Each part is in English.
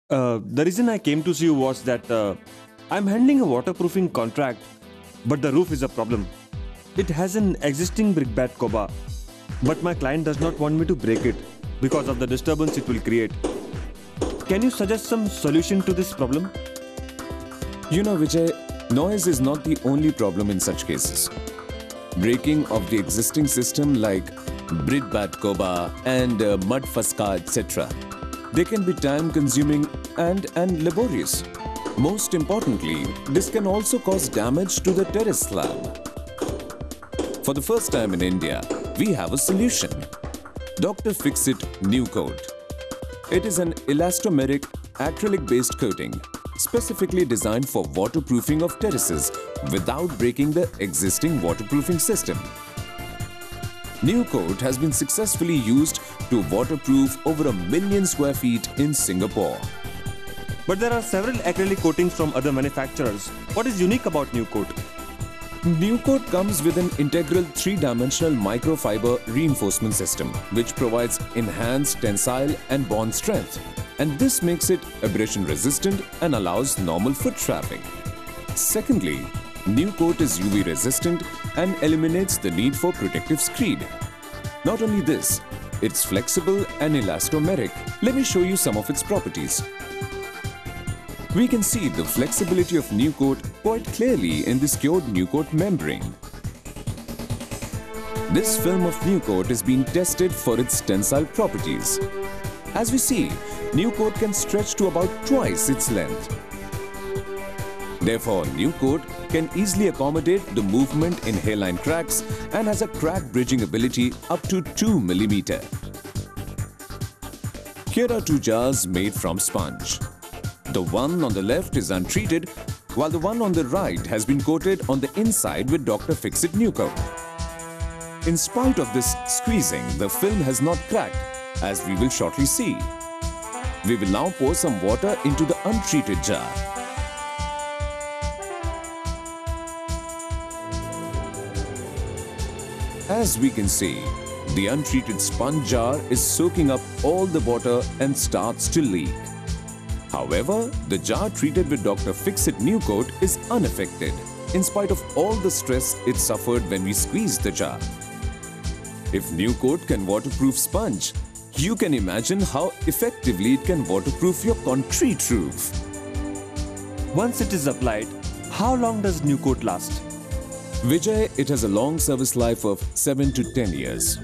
The reason I came to see you was that I'm handling a waterproofing contract, but the roof is a problem. It has an existing brickbat coba, but my client does not want me to break it because of the disturbance it will create. Can you suggest some solution to this problem? You know, Vijay, noise is not the only problem in such cases. Breaking of the existing system like brickbat coba and mud fasca, etc. They can be time-consuming and laborious. Most importantly, this can also cause damage to the terrace slab. For the first time in India, we have a solution. Dr. Fixit New Coat. It is an elastomeric acrylic-based coating specifically designed for waterproofing of terraces without breaking the existing waterproofing system. New Coat has been successfully used to waterproof over 1 million square feet in Singapore. But there are several acrylic coatings from other manufacturers. What is unique about New Coat? New Coat comes with an integral 3-dimensional microfiber reinforcement system which provides enhanced tensile and bond strength. And this makes it abrasion resistant and allows normal foot traffic. Secondly, New Coat is UV resistant and eliminates the need for protective screed. Not only this, it's flexible and elastomeric. Let me show you some of its properties. We can see the flexibility of New Coat quite clearly in this cured New Coat membrane. This film of New Coat is being tested for its tensile properties. As we see, New Coat can stretch to about twice its length. Therefore, New Coat can easily accommodate the movement in hairline cracks and has a crack bridging ability up to 2 mm. Here are 2 jars made from sponge. The one on the left is untreated, while the one on the right has been coated on the inside with Dr. Fixit New Coat. In spite of this squeezing, the film has not cracked, as we will shortly see. We will now pour some water into the untreated jar. As we can see, the untreated sponge jar is soaking up all the water and starts to leak. However, the jar treated with Dr. Fixit New Coat is unaffected, in spite of all the stress it suffered when we squeezed the jar. If New Coat can waterproof sponge, you can imagine how effectively it can waterproof your concrete roof. Once it is applied, how long does New Coat last? Vijay, it has a long service life of 7 to 10 years.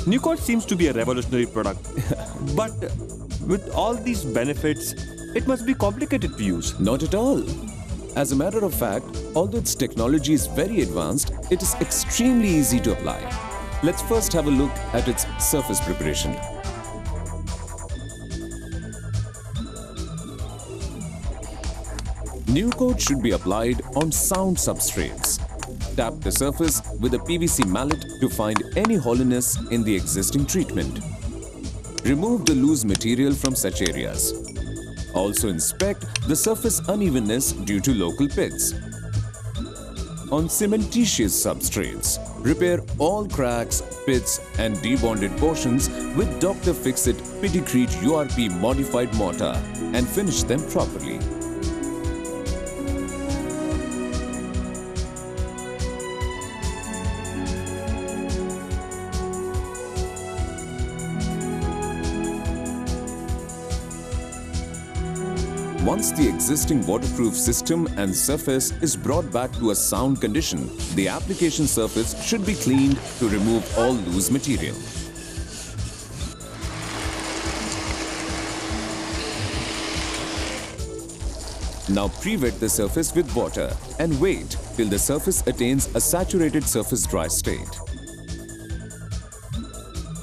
New Coat seems to be a revolutionary product. But with all these benefits, it must be complicated to use. Not at all. As a matter of fact, although its technology is very advanced, it is extremely easy to apply. Let's first have a look at its surface preparation. New Coat should be applied on sound substrates. Tap the surface with a PVC mallet to find any hollowness in the existing treatment. Remove the loose material from such areas. Also inspect the surface unevenness due to local pits. On cementitious substrates, repair all cracks, pits and debonded portions with Dr. Fixit Piticrete URP modified mortar and finish them properly. Once the existing waterproof system and surface is brought back to a sound condition, the application surface should be cleaned to remove all loose material. Now pre-wet the surface with water and wait till the surface attains a saturated surface dry state.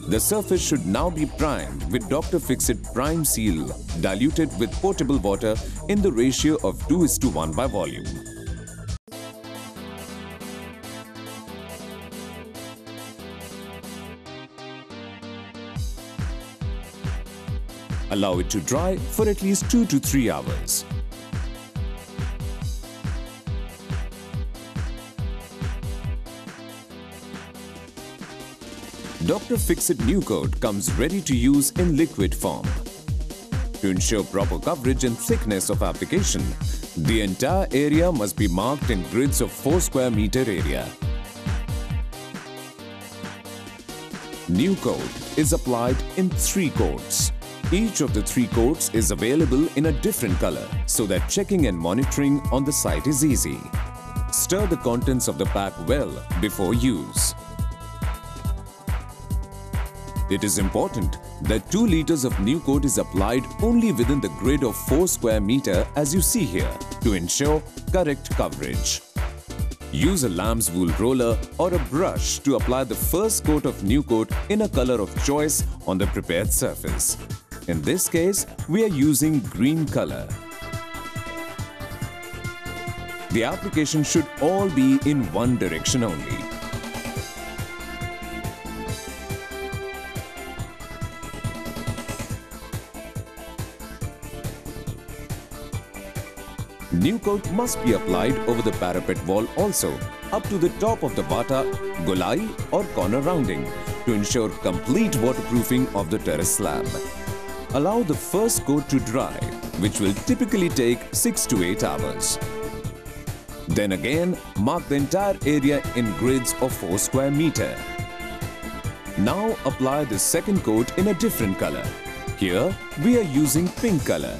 The surface should now be primed with Dr. Fixit Prime Seal diluted with potable water in the ratio of 2:1 by volume. Allow it to dry for at least 2 to 3 hours. Dr. Fixit New Coat comes ready to use in liquid form. To ensure proper coverage and thickness of application, the entire area must be marked in grids of 4 square meter area. New coat is applied in 3 coats. Each of the 3 coats is available in a different color so that checking and monitoring on the site is easy. Stir the contents of the pack well before use. It is important that 2 liters of new coat is applied only within the grid of 4 square meter as you see here to ensure correct coverage. Use a lamb's wool roller or a brush to apply the first coat of new coat in a color of choice on the prepared surface. In this case, we are using green color. The application should all be in one direction only. New coat must be applied over the parapet wall also, up to the top of the vata, golai or corner rounding to ensure complete waterproofing of the terrace slab. Allow the first coat to dry, which will typically take 6 to 8 hours. Then again, mark the entire area in grids of 4 square meter. Now apply the second coat in a different color. Here, we are using pink color.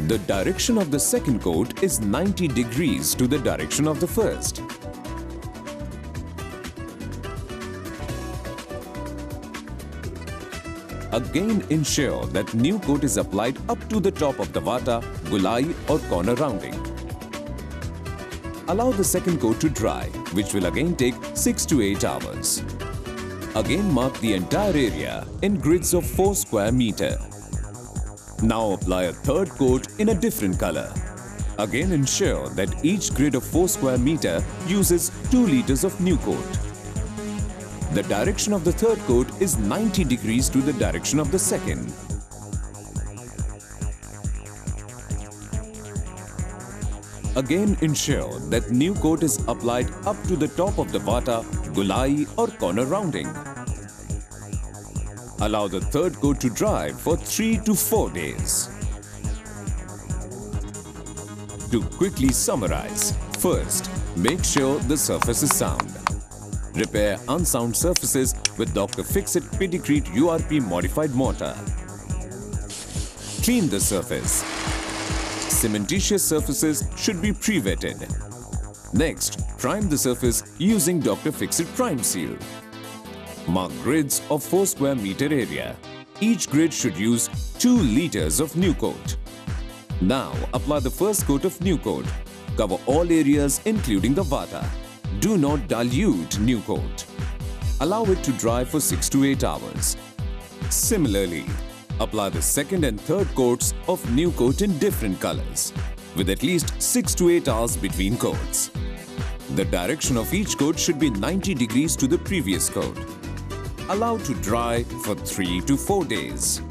The direction of the second coat is 90 degrees to the direction of the first. Again, ensure that new coat is applied up to the top of the vata, golai or corner rounding. Allow the second coat to dry, which will again take 6 to 8 hours. Again, mark the entire area in grids of 4 square meter. Now apply a third coat in a different color. Again, ensure that each grid of 4 square meter uses 2 liters of new coat. The direction of the third coat is 90 degrees to the direction of the second. Again, ensure that new coat is applied up to the top of the vata, golai or corner rounding. Allow the third coat to dry for 3 to 4 days. To quickly summarize, first, make sure the surface is sound. Repair unsound surfaces with Dr. Fixit Pedicrete URP modified mortar. Clean the surface. Cementitious surfaces should be pre-wetted. Next, prime the surface using Dr. Fixit Prime Seal. Mark grids of 4 square meter area. Each grid should use 2 liters of new coat. Now apply the first coat of new coat. Cover all areas including the vata. Do not dilute new coat. Allow it to dry for 6 to 8 hours. Similarly, apply the second and third coats of new coat in different colors, with at least 6 to 8 hours between coats. The direction of each coat should be 90 degrees to the previous coat. Allow to dry for 3 to 4 days.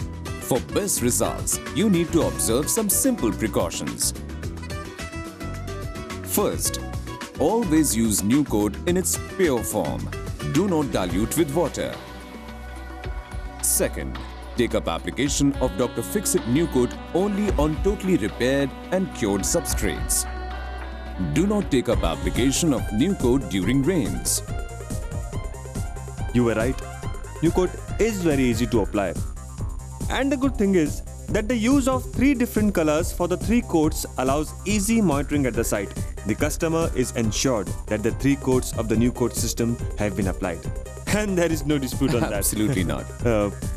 For best results, you need to observe some simple precautions. First, always use new coat in its pure form. Do not dilute with water. Second, take up application of Dr. Fixit new coat only on totally repaired and cured substrates. Do not take up application of new coat during rains. You were right. New coat is very easy to apply. And the good thing is that the use of 3 different colors for the 3 coats allows easy monitoring at the site. The customer is ensured that the 3 coats of the new coat system have been applied. And there is no dispute on that. Absolutely not.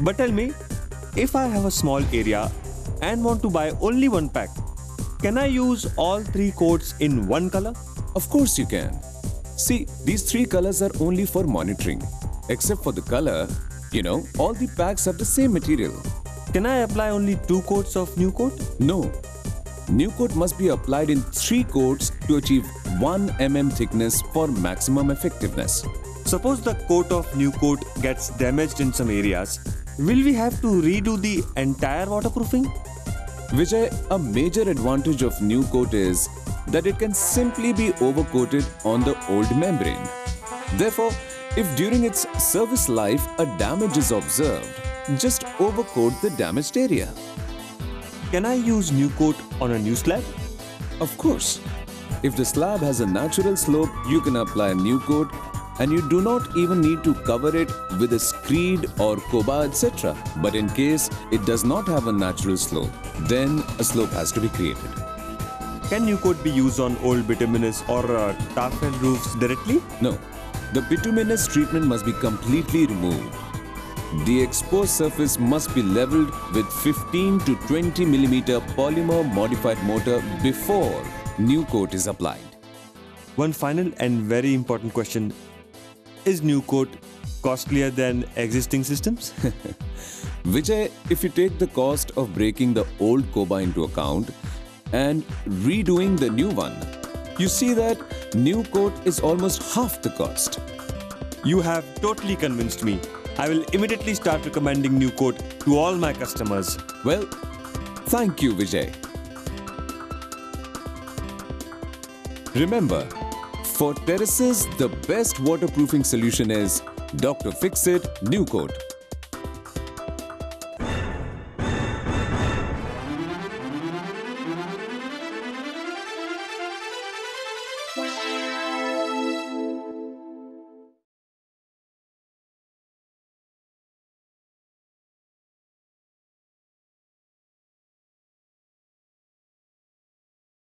But tell me, if I have a small area and want to buy only 1 pack, can I use all 3 coats in one color? Of course you can. See, these 3 colors are only for monitoring. Except for the color, all the packs have the same material. Can I apply only 2 coats of new coat? No. New coat must be applied in 3 coats to achieve 1 mm thickness for maximum effectiveness. Suppose the coat of new coat gets damaged in some areas, will we have to redo the entire waterproofing? Vijay, a major advantage of new coat is that it can simply be overcoated on the old membrane. Therefore, if during its service life a damage is observed, just overcoat the damaged area. Can I use new coat on a new slab? Of course. If the slab has a natural slope, you can apply a new coat, and you do not even need to cover it with a screed or coba, etc. But in case it does not have a natural slope, then a slope has to be created. Can new coat be used on old bituminous or tar-fed roofs directly? No, the bituminous treatment must be completely removed. The exposed surface must be leveled with 15 to 20 millimeter polymer modified mortar before new coat is applied. One final and very important question. Is new coat costlier than existing systems? Vijay, if you take the cost of breaking the old coba into account and redoing the new one, you see that new coat is almost half the cost. You have totally convinced me. I will immediately start recommending new coat to all my customers. Well, thank you, Vijay. Remember, for terraces, the best waterproofing solution is Dr. Fixit New Coat.